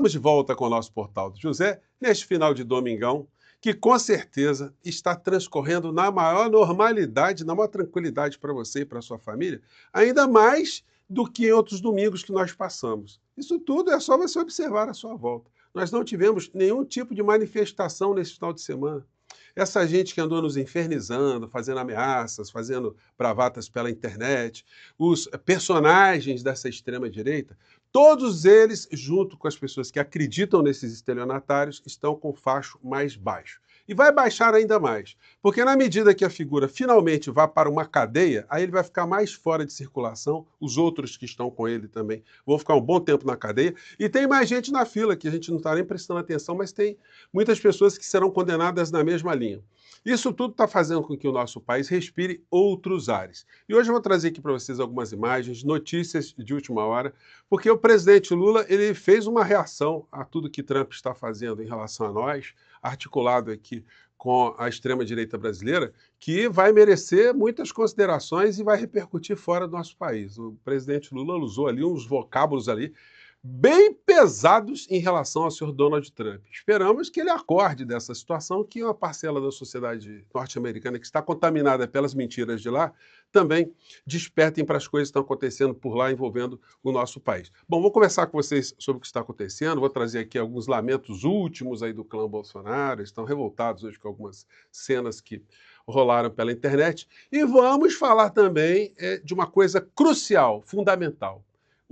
Estamos de volta com o nosso Portal do José, neste final de domingão, que com certeza está transcorrendo na maior normalidade, na maior tranquilidade para você e para sua família, ainda mais do que em outros domingos que nós passamos. Isso tudo é só você observar à sua volta. Nós não tivemos nenhum tipo de manifestação nesse final de semana. Essa gente que andou nos infernizando, fazendo ameaças, fazendo bravatas pela internet, os personagens dessa extrema-direita, todos eles, junto com as pessoas que acreditam nesses estelionatários, estão com o facho mais baixo. E vai baixar ainda mais, porque na medida que a figura finalmente vá para uma cadeia, aí ele vai ficar mais fora de circulação, os outros que estão com ele também vão ficar um bom tempo na cadeia, e tem mais gente na fila, que a gente não está nem prestando atenção, mas tem muitas pessoas que serão condenadas na mesma linha. Isso tudo está fazendo com que o nosso país respire outros ares. E hoje eu vou trazer aqui para vocês algumas imagens, notícias de última hora, porque o presidente Lula ele fez uma reação a tudo que Trump está fazendo em relação a nós, articulado aqui com a extrema-direita brasileira, que vai merecer muitas considerações e vai repercutir fora do nosso país. O presidente Lula usou ali uns vocábulos ali bem pesados em relação ao senhor Donald Trump. Esperamos que ele acorde dessa situação, que uma parcela da sociedade norte-americana que está contaminada pelas mentiras de lá, também despertem para as coisas que estão acontecendo por lá envolvendo o nosso país. Bom, vou conversar com vocês sobre o que está acontecendo, vou trazer aqui alguns lamentos últimos aí do clã Bolsonaro, estão revoltados hoje com algumas cenas que rolaram pela internet, e vamos falar também de uma coisa crucial, fundamental.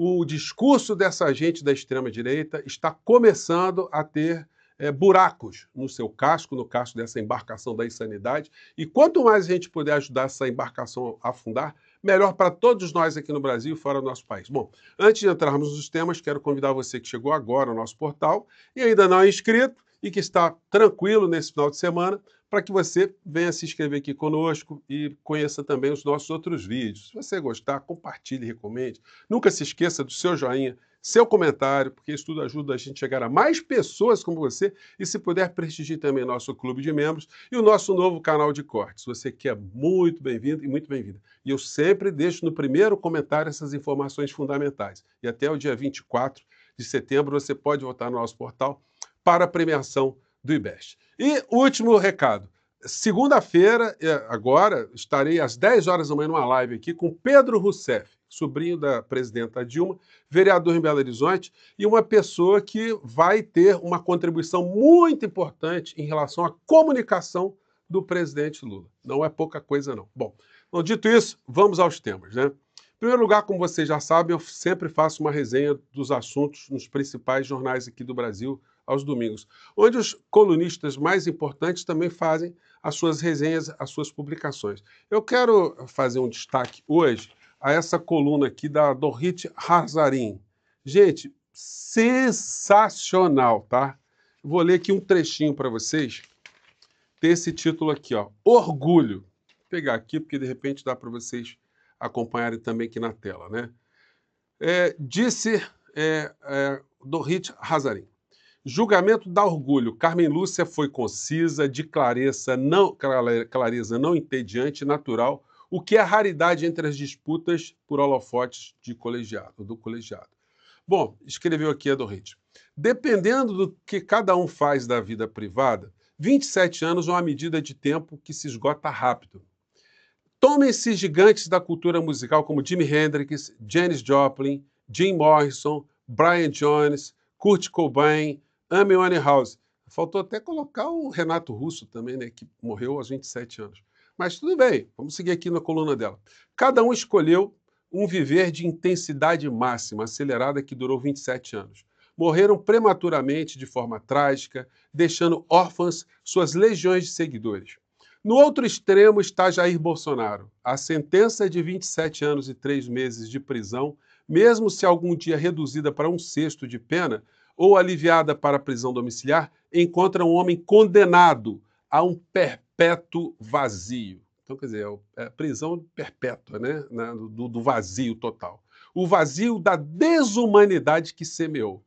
O discurso dessa gente da extrema-direita está começando a ter buracos no seu casco, no casco dessa embarcação da insanidade, e quanto mais a gente puder ajudar essa embarcação a afundar, melhor para todos nós aqui no Brasil e fora do nosso país. Bom, antes de entrarmos nos temas, quero convidar você que chegou agora ao nosso portal e ainda não é inscrito e que está tranquilo nesse final de semana, para que você venha se inscrever aqui conosco e conheça também os nossos outros vídeos. Se você gostar, compartilhe, recomende. Nunca se esqueça do seu joinha, seu comentário, porque isso tudo ajuda a gente a chegar a mais pessoas como você e, se puder, prestigie também nosso clube de membros e o nosso novo canal de cortes. Você que é muito bem-vindo e muito bem-vinda. E eu sempre deixo no primeiro comentário essas informações fundamentais. E até o dia 24 de setembro você pode votar no nosso portal para a premiação do IBEST. E último recado, segunda-feira, agora, estarei às 10 horas da manhã numa live aqui com Pedro Rousseff, sobrinho da presidenta Dilma, vereador em Belo Horizonte, e uma pessoa que vai ter uma contribuição muito importante em relação à comunicação do presidente Lula. Não é pouca coisa, não. Bom, então, dito isso, vamos aos temas, né? Em primeiro lugar, como vocês já sabem, eu sempre faço uma resenha dos assuntos nos principais jornais aqui do Brasil, aos domingos, onde os colunistas mais importantes também fazem as suas resenhas, as suas publicações. Eu quero fazer um destaque hoje a essa coluna aqui da Dorit Hazarin. Gente, sensacional, tá? Vou ler aqui um trechinho para vocês. Tem esse título aqui, ó, Orgulho. Vou pegar aqui, porque de repente dá para vocês acompanharem também aqui na tela, né? Disse Dorit Hazarin. Julgamento dá orgulho. Carmen Lúcia foi concisa, de clareza não entediante e natural, o que é raridade entre as disputas por holofotes do colegiado. Bom, escreveu aqui a Dorit. Dependendo do que cada um faz da vida privada, 27 anos é uma medida de tempo que se esgota rápido. Tomem-se gigantes da cultura musical como Jimi Hendrix, Janis Joplin, Jim Morrison, Brian Jones, Kurt Cobain, Amy Winehouse. Faltou até colocar o Renato Russo também, né, que morreu aos 27 anos. Mas tudo bem, vamos seguir aqui na coluna dela. Cada um escolheu um viver de intensidade máxima, acelerada, que durou 27 anos. Morreram prematuramente, de forma trágica, deixando órfãs suas legiões de seguidores. No outro extremo está Jair Bolsonaro. A sentença de 27 anos e 3 meses de prisão, mesmo se algum dia reduzida para 1/6 de pena, ou aliviada para a prisão domiciliar, encontra um homem condenado a um perpétuo vazio. Então, quer dizer, é prisão perpétua, né? Do vazio total. O vazio da desumanidade que semeou.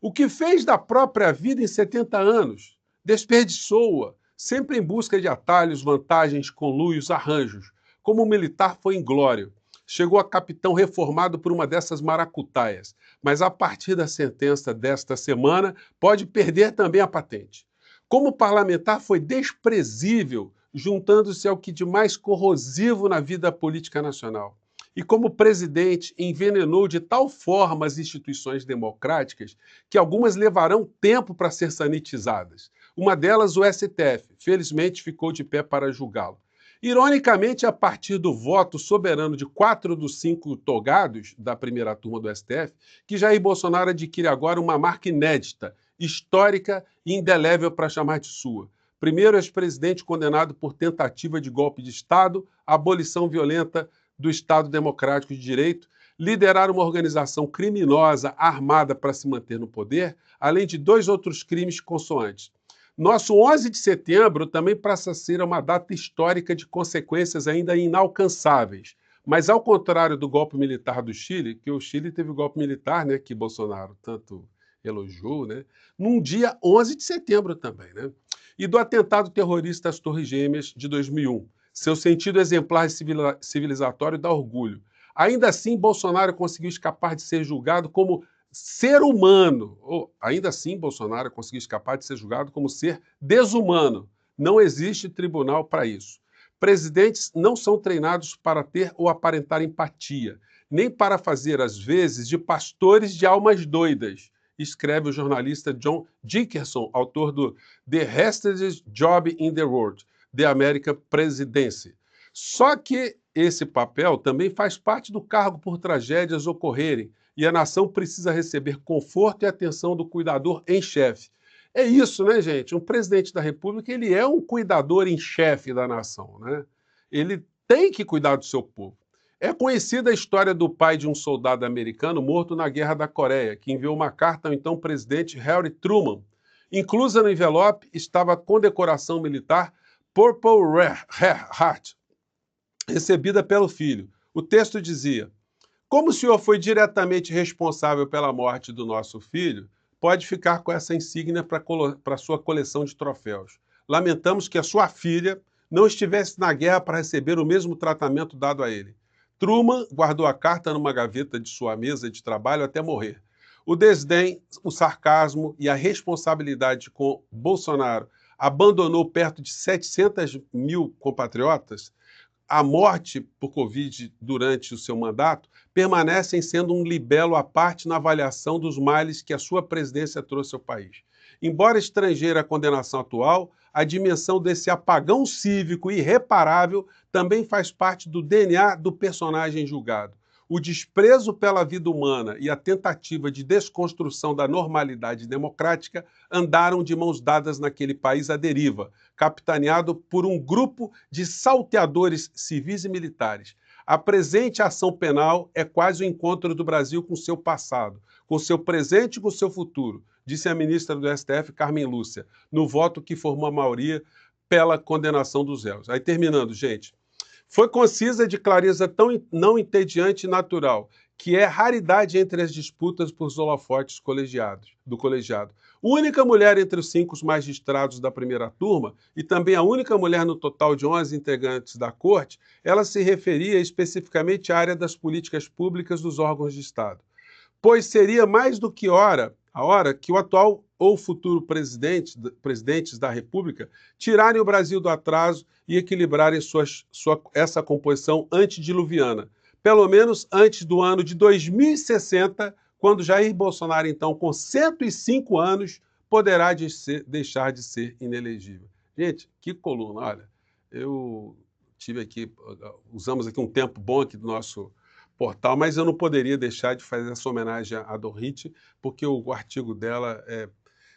O que fez da própria vida em 70 anos? Desperdiçou-a, sempre em busca de atalhos, vantagens, conluios, arranjos. Como militar foi inglório. chegou a capitão reformado por uma dessas maracutaias, mas a partir da sentença desta semana pode perder também a patente. Como parlamentar foi desprezível, juntando-se ao que de mais corrosivo na vida política nacional. E como presidente, envenenou de tal forma as instituições democráticas que algumas levarão tempo para ser sanitizadas. Uma delas, o STF, felizmente ficou de pé para julgá-lo. Ironicamente, a partir do voto soberano de 4 dos 5 togados da primeira turma do STF, que Jair Bolsonaro adquire agora uma marca inédita, histórica e indelével para chamar de sua. Primeiro ex-presidente condenado por tentativa de golpe de Estado, abolição violenta do Estado Democrático de Direito, liderar uma organização criminosa armada para se manter no poder, além de 2 outros crimes consoantes. Nosso 11 de setembro também passa a ser uma data histórica de consequências ainda inalcançáveis. Mas ao contrário do golpe militar do Chile, que o Chile teve o golpe militar, né, que Bolsonaro tanto elogiou, né, num dia 11 de setembro também, né, e do atentado terrorista às Torres Gêmeas de 2001. Seu sentido exemplar e civilizatório dá orgulho. Ainda assim, Bolsonaro conseguiu escapar de ser julgado como ser humano. Ainda assim, Bolsonaro conseguiu escapar de ser julgado como ser desumano. Não existe tribunal para isso. Presidentes não são treinados para ter ou aparentar empatia, nem para fazer, às vezes, de pastores de almas doidas, escreve o jornalista John Dickerson, autor do The Hastest Job in the World, The American Presidency. Só que esse papel também faz parte do cargo por tragédias ocorrerem, e a nação precisa receber conforto e atenção do cuidador em chefe. É isso, né, gente? Um presidente da República, ele é um cuidador em chefe da nação, né? Ele tem que cuidar do seu povo. É conhecida a história do pai de um soldado americano morto na Guerra da Coreia, que enviou uma carta ao então presidente Harry Truman. Inclusa no envelope estava a condecoração militar Purple Heart, recebida pelo filho. O texto dizia: como o senhor foi diretamente responsável pela morte do nosso filho, pode ficar com essa insígnia para sua coleção de troféus. Lamentamos que a sua filha não estivesse na guerra para receber o mesmo tratamento dado a ele. Truman guardou a carta numa gaveta de sua mesa de trabalho até morrer. O desdém, o sarcasmo e a responsabilidade com Bolsonaro abandonou perto de 700 mil compatriotas. A morte por Covid durante o seu mandato permanecem sendo um libelo à parte na avaliação dos males que a sua presidência trouxe ao país. Embora estrangeira a condenação atual, a dimensão desse apagão cívico irreparável também faz parte do DNA do personagem julgado. O desprezo pela vida humana e a tentativa de desconstrução da normalidade democrática andaram de mãos dadas naquele país à deriva, capitaneado por um grupo de salteadores civis e militares. A presente ação penal é quase o encontro do Brasil com seu passado, com seu presente e com seu futuro, disse a ministra do STF, Carmen Lúcia, no voto que formou a maioria pela condenação dos réus. Aí terminando, gente. Foi concisa de clareza tão não entediante e natural, que é raridade entre as disputas por holofotes do colegiado. Única mulher entre os 5 magistrados da primeira turma, e também a única mulher no total de 11 integrantes da corte, ela se referia especificamente à área das políticas públicas dos órgãos de Estado. Pois seria mais do que a hora que o atual ou futuro presidentes da República tirarem o Brasil do atraso e equilibrarem essa composição antediluviana, pelo menos antes do ano de 2060, quando Jair Bolsonaro, então, com 105 anos, poderá deixar de ser inelegível. Gente, que coluna, olha, usamos aqui um tempo bom aqui do nosso portal, mas eu não poderia deixar de fazer essa homenagem à Dorit, porque o artigo dela é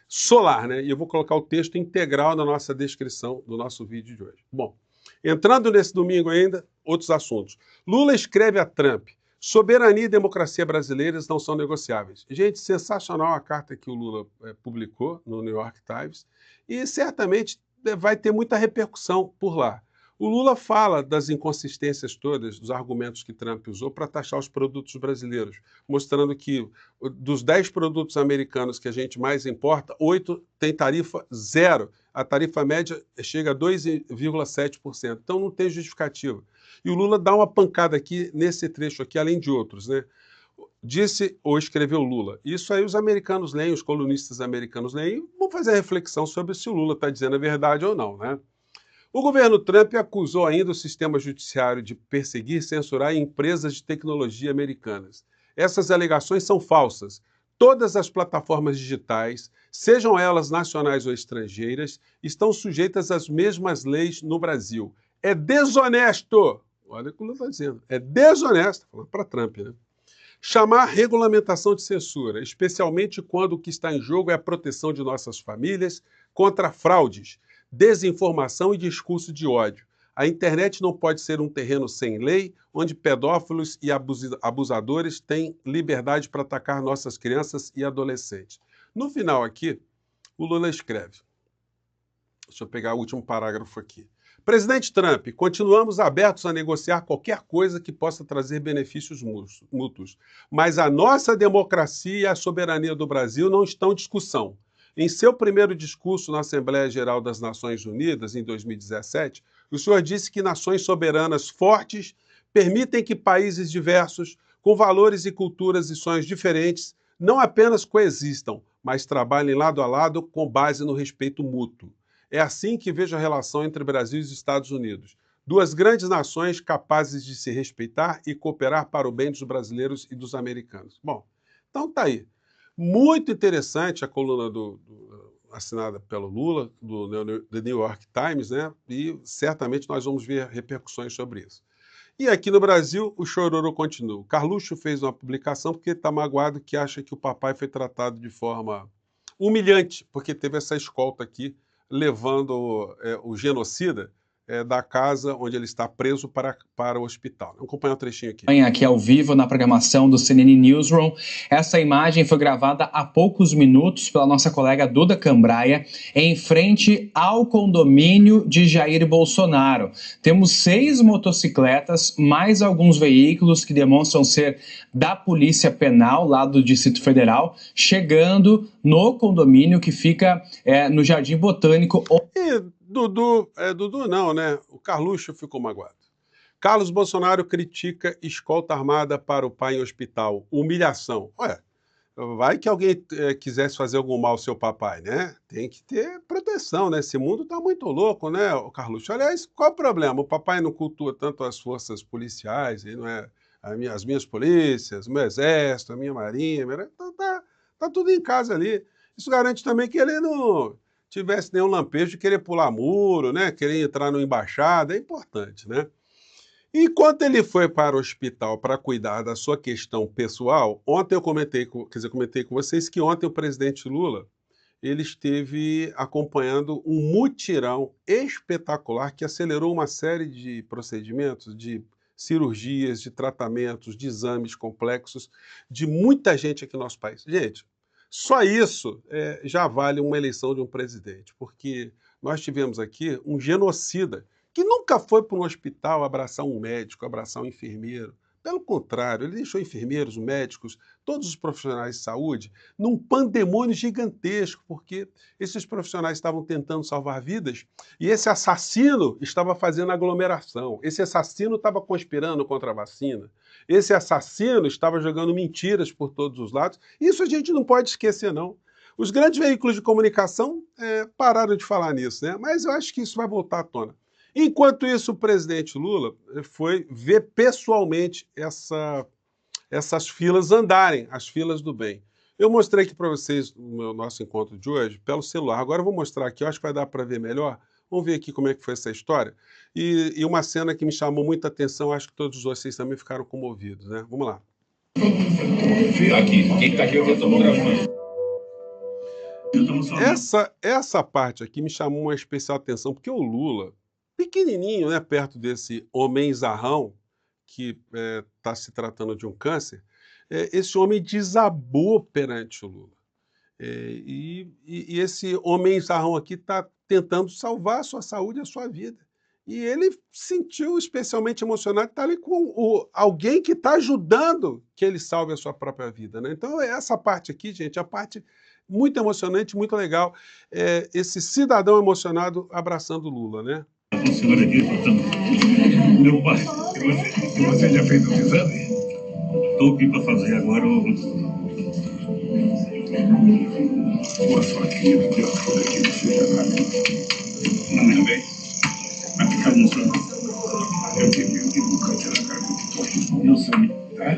solar, né? E eu vou colocar o texto integral na nossa descrição do nosso vídeo de hoje. Bom, entrando nesse domingo ainda, outros assuntos. Lula escreve a Trump: soberania e democracia brasileiras não são negociáveis. Gente, sensacional a carta que o Lula publicou no New York Times, e certamente vai ter muita repercussão por lá. O Lula fala das inconsistências todas, dos argumentos que Trump usou para taxar os produtos brasileiros, mostrando que dos 10 produtos americanos que a gente mais importa, 8 tem tarifa zero. A tarifa média chega a 2,7%. Então não tem justificativa. E o Lula dá uma pancada aqui nesse trecho aqui, além de outros, né? Disse ou escreveu Lula. Isso aí os americanos leem, os colunistas americanos leem, e vão fazer a reflexão sobre se o Lula está dizendo a verdade ou não, né? O governo Trump acusou ainda o sistema judiciário de perseguir e censurar empresas de tecnologia americanas. Essas alegações são falsas. Todas as plataformas digitais, sejam elas nacionais ou estrangeiras, estão sujeitas às mesmas leis no Brasil. É desonesto! Olha o que o Lula está dizendo. É desonesto, falando para Trump, né? Chamar regulamentação de censura, especialmente quando o que está em jogo é a proteção de nossas famílias contra fraudes, desinformação e discurso de ódio. A internet não pode ser um terreno sem lei, onde pedófilos e abusadores têm liberdade para atacar nossas crianças e adolescentes. No final aqui, o Lula escreve. Deixa eu pegar o último parágrafo aqui. Presidente Trump, continuamos abertos a negociar qualquer coisa que possa trazer benefícios mútuos, mas a nossa democracia e a soberania do Brasil não estão em discussão. Em seu primeiro discurso na Assembleia Geral das Nações Unidas, em 2017, o senhor disse que nações soberanas fortes permitem que países diversos, com valores e culturas e sonhos diferentes, não apenas coexistam, mas trabalhem lado a lado com base no respeito mútuo. É assim que vejo a relação entre Brasil e os Estados Unidos. Duas grandes nações capazes de se respeitar e cooperar para o bem dos brasileiros e dos americanos. Bom, então tá aí. Muito interessante a coluna assinada pelo Lula, do The New York Times, né? E certamente nós vamos ver repercussões sobre isso. E aqui no Brasil, o chororô continua. O Carluxo fez uma publicação porque está magoado, que acha que o papai foi tratado de forma humilhante, porque teve essa escolta aqui, levando o genocida da casa onde ele está preso para o hospital. Vamos acompanhar um trechinho aqui. Aqui ao vivo na programação do CNN Newsroom. Essa imagem foi gravada há poucos minutos pela nossa colega Duda Cambraia, em frente ao condomínio de Jair Bolsonaro. Temos 6 motocicletas, mais alguns veículos que demonstram ser da Polícia Penal, lá do Distrito Federal, chegando no condomínio que fica no Jardim Botânico. E Dudu não, né? O Carluxo ficou magoado. Carlos Bolsonaro critica escolta armada para o pai em hospital. Humilhação. Ué, vai que alguém quisesse fazer algum mal ao seu papai, né? Tem que ter proteção, né? Esse mundo tá muito louco, né, Carluxo? Aliás, qual é o problema? O papai não cultua tanto as forças policiais, ele não é as minhas polícias, o meu exército, a minha marinha, então tá tudo em casa ali. Isso garante também que ele não tivesse nenhum lampejo de querer pular muro, né? Querer entrar numa embaixada, é importante, né? Enquanto ele foi para o hospital para cuidar da sua questão pessoal, ontem eu comentei com vocês que ontem o presidente Lula ele esteve acompanhando um mutirão espetacular que acelerou uma série de procedimentos, de cirurgias, de tratamentos, de exames complexos de muita gente aqui no nosso país. Gente, só isso já vale uma eleição de um presidente, porque nós tivemos aqui um genocida que nunca foi para um hospital abraçar um médico, abraçar um enfermeiro. Pelo contrário, ele deixou enfermeiros, médicos, todos os profissionais de saúde num pandemônio gigantesco, porque esses profissionais estavam tentando salvar vidas e esse assassino estava fazendo aglomeração. Esse assassino estava conspirando contra a vacina. Esse assassino estava jogando mentiras por todos os lados. Isso a gente não pode esquecer, não. Os grandes veículos de comunicação pararam de falar nisso, né? Mas eu acho que isso vai voltar à tona. Enquanto isso, o presidente Lula foi ver pessoalmente essas filas andarem, as filas do bem. Eu mostrei aqui para vocês no nosso encontro de hoje pelo celular. Agora eu vou mostrar aqui, eu acho que vai dar para ver melhor. Vamos ver aqui como é que foi essa história. E uma cena que me chamou muita atenção, acho que todos vocês também ficaram comovidos, né? Vamos lá. Aqui, quem está aqui eu estou gravando. Essa parte aqui me chamou uma especial atenção, porque o Lula, pequenininho, né, perto desse homenzarrão, que está se tratando de um câncer, esse homem desabou perante o Lula. E esse homenzarrão aqui está tentando salvar a sua saúde e a sua vida. E ele se sentiu especialmente emocionado de estar ali com alguém que está ajudando que ele salve a sua própria vida, né? Então, essa parte aqui, gente, é a parte muito emocionante, muito legal. Esse cidadão emocionado abraçando Lula, né? O senhor aqui, meu pai, você já fez os exames? Estou aqui para fazer agora boa sorte, que Deus ajuda aqui você já não me bem. Vai ficar no sono. Eu tive um câncer na garganta. Eu sei, tá?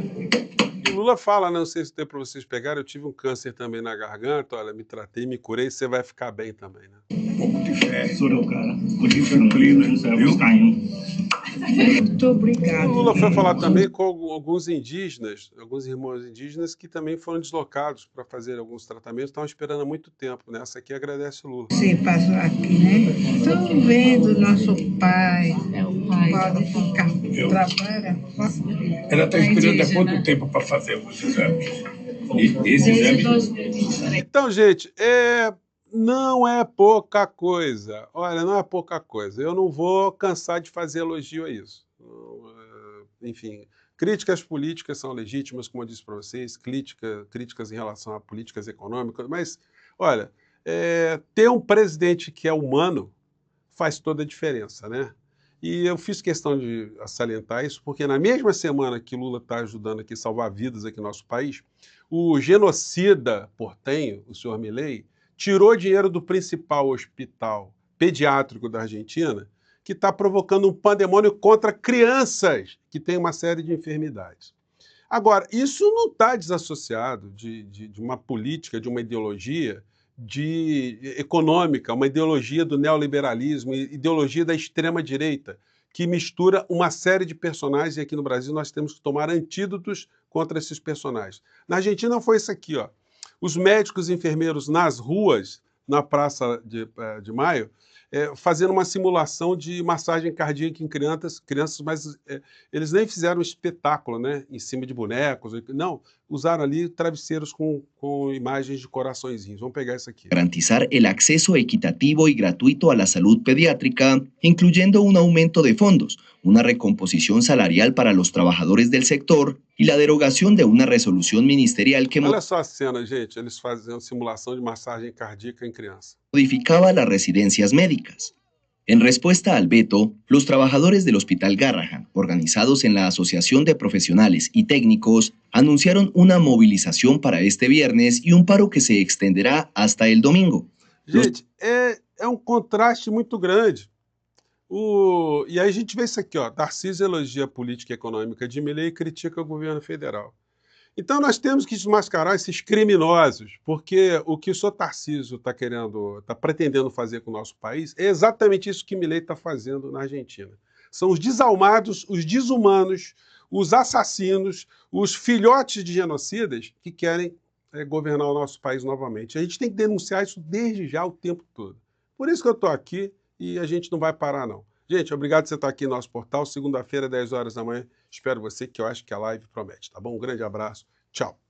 E Lula fala, não sei se tem para vocês pegarem, eu tive um câncer também na garganta, olha, me tratei, me curei, você vai ficar bem também, né? Um pouco de fé. O senhor é o cara. Hoje tranquilo, não serve os cainhos. Muito obrigada. O Lula foi falar também com alguns indígenas, alguns irmãos indígenas que também foram deslocados para fazer alguns tratamentos, estavam esperando há muito tempo, né? Essa aqui agradece o Lula. Você passou aqui, né? Estou vendo nosso pai. É o pai. Pode ficar. Trabalha. Ela está esperando há quanto tempo para fazer os exames? Esse Desde exame? 2023. Então, gente, não é pouca coisa. Olha, não é pouca coisa. Eu não vou cansar de fazer elogio a isso. Enfim, críticas políticas são legítimas, como eu disse para vocês, críticas em relação a políticas econômicas, mas, olha, ter um presidente que é humano faz toda a diferença, né? E eu fiz questão de salientar isso, porque na mesma semana que Lula está ajudando aqui a salvar vidas aqui no nosso país, o genocida portenho, o senhor Milei, tirou dinheiro do principal hospital pediátrico da Argentina, que está provocando um pandemônio contra crianças que têm uma série de enfermidades. Agora, isso não está desassociado de uma política, de uma ideologia econômica, uma ideologia do neoliberalismo, ideologia da extrema-direita, que mistura uma série de personagens, e aqui no Brasil nós temos que tomar antídotos contra esses personagens. Na Argentina foi isso aqui, ó. Os médicos e enfermeiros nas ruas, na Praça de Maio, fazendo uma simulação de massagem cardíaca em crianças, mas eles nem fizeram um espetáculo, né, em cima de bonecos, não, usaram ali travesseiros com imagens de coraçõezinhos. Vamos pegar isso aqui. Garantizar el acceso equitativo y gratuito a la salud pediátrica, incluyendo un aumento de fondos, una recomposición salarial para los trabajadores del sector y la derogación de una resolución ministerial que Olha só a cena, gente, eles fazendo simulação de massagem cardíaca em criança. modificaba las residencias médicas. En respuesta al veto, los trabajadores del Hospital Garrahan, organizados en la Asociación de Profesionales y Técnicos, anunciaron una movilización para este viernes y un paro que se extenderá hasta el domingo. Gente, é um contraste muito grande. E aí a gente vê isso aqui, ó, Tarcísio elogia a política econômica de Milei e critica o governo federal. Então nós temos que desmascarar esses criminosos, porque o que o senhor Tarcísio está pretendendo fazer com o nosso país é exatamente isso que Milei está fazendo na Argentina. São os desalmados, os desumanos, os assassinos, os filhotes de genocidas que querem governar o nosso país novamente. A gente tem que denunciar isso desde já, o tempo todo. Por isso que eu estou aqui e a gente não vai parar, não. Gente, obrigado por você estar aqui no nosso portal. Segunda-feira, 10 horas da manhã. Espero você, que eu acho que a live promete, tá bom? Um grande abraço. Tchau.